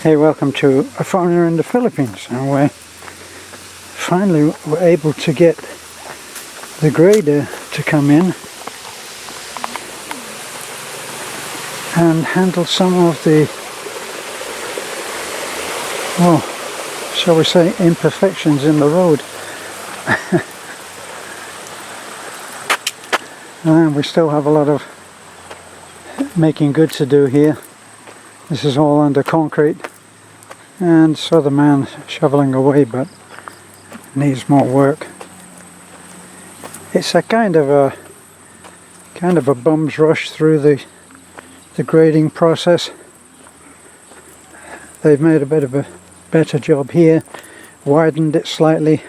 Hey, welcome to A Foreigner in the Philippines, and we're finally able to get the grader to come in and handle some of the, well, shall we say, imperfections in the road. And we still have a lot of making good to do here. This is all under concrete, and so the man shoveling away, but needs more work. It's a kind of a bum's rush through the grading process. They've made a bit of a better job here, widened it slightly.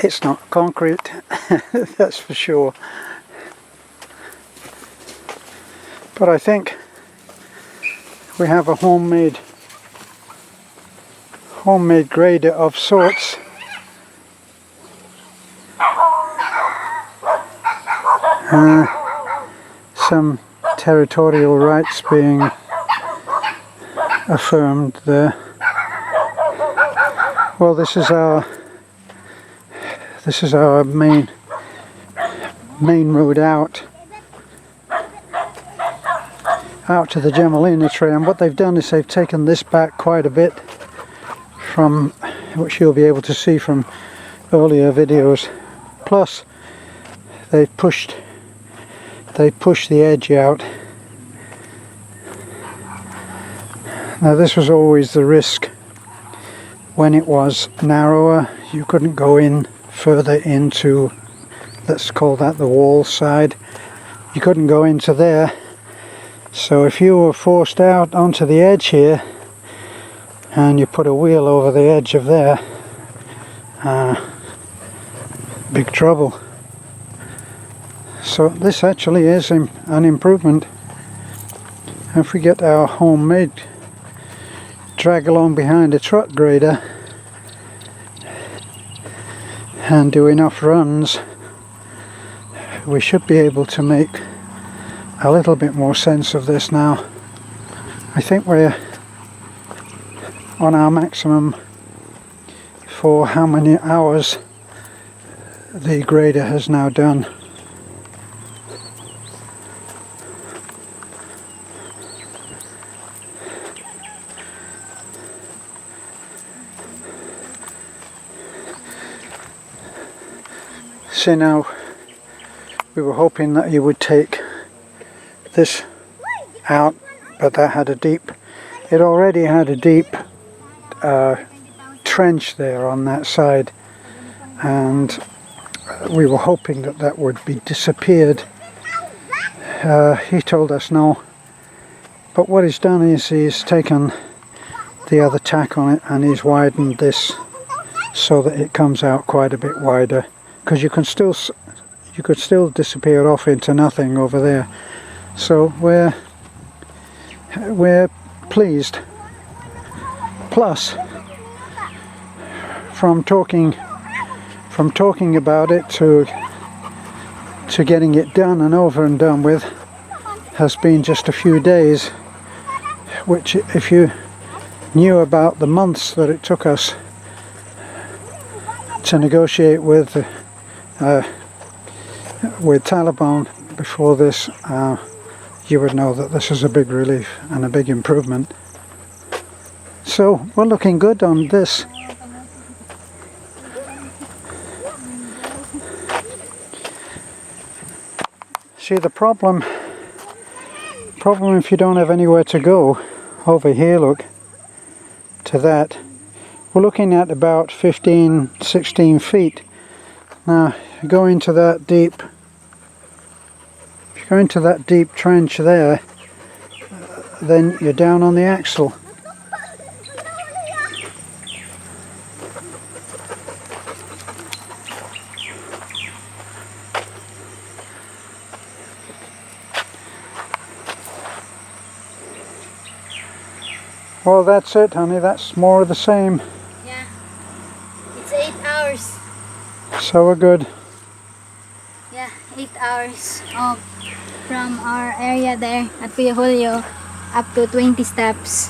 It's not concrete, that's for sure. But I think we have a homemade grader of sorts. Some territorial rights being affirmed there. Well, this is our main road out to the Jamalina Trail, and what they've done is they've taken this back quite a bit from, which you'll be able to see from earlier videos. Plus they pushed the edge out. Now this was always the risk. When it was narrower, you couldn't go in further into, let's call that the wall side. You couldn't go into there. So if you were forced out onto the edge here and you put a wheel over the edge of there, big trouble. So this actually is an improvement. If we get our homemade drag along behind a truck grader and do enough runs, we should be able to make a little bit more sense of this now. I think we're on our maximum for how many hours the grader has now done. See, now we were hoping that you would take this out, but that had it already had a deep trench there on that side, and we were hoping that would be disappeared. He told us no, but what he's done is he's taken the other tack on it and he's widened this so that it comes out quite a bit wider, because you could still disappear off into nothing over there. So we're pleased. Plus, from talking about it to getting it done and over and done with has been just a few days, which, if you knew about the months that it took us to negotiate with Taliban before this, you would know that this is a big relief and a big improvement. So we're looking good on this. See, the problem if you don't have anywhere to go, over here, look, to that, we're looking at about 15-16 feet. Now, if you go into that deep trench there, then you're down on the axle. Well, that's it, honey. That's more of the same. Yeah. It's 8 hours. So we're good. Yeah, 8 hours from our area there at Kuya Julio up to 20 steps.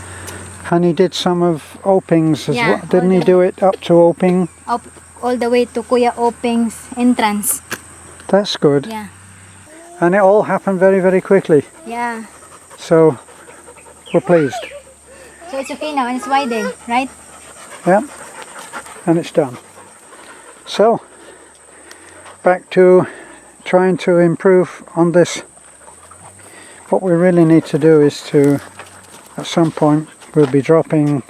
And he did some of Oping's as Yeah, well. Didn't he all the- do it up to Oping? Up all the way to Kuya Oping's entrance. That's good. Yeah, And it all happened very, very quickly. yeah. So we're pleased. So it's okay now and it's widened, right? Yeah. And it's done. So back to trying to improve on this. What we really need to do is to, at some point, we'll be dropping,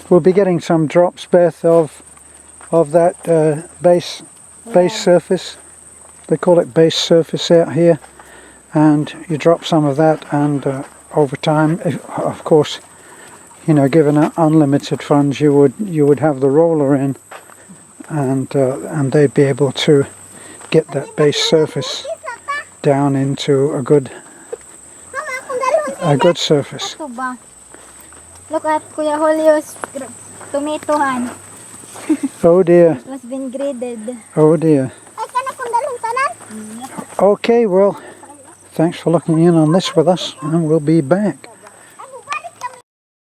we'll be getting some drops, Beth, of that base surface. They call it base surface out here, and you drop some of that, and over time, of course, you know, given unlimited funds, you would have the roller in, and they'd be able to get that base surface down into a good surface. Ito ba? Look at Kuya Julio's tomato han. Oh dear, It was been graded. oh dear. Okay, well, thanks for looking in on this with us, and we'll be back.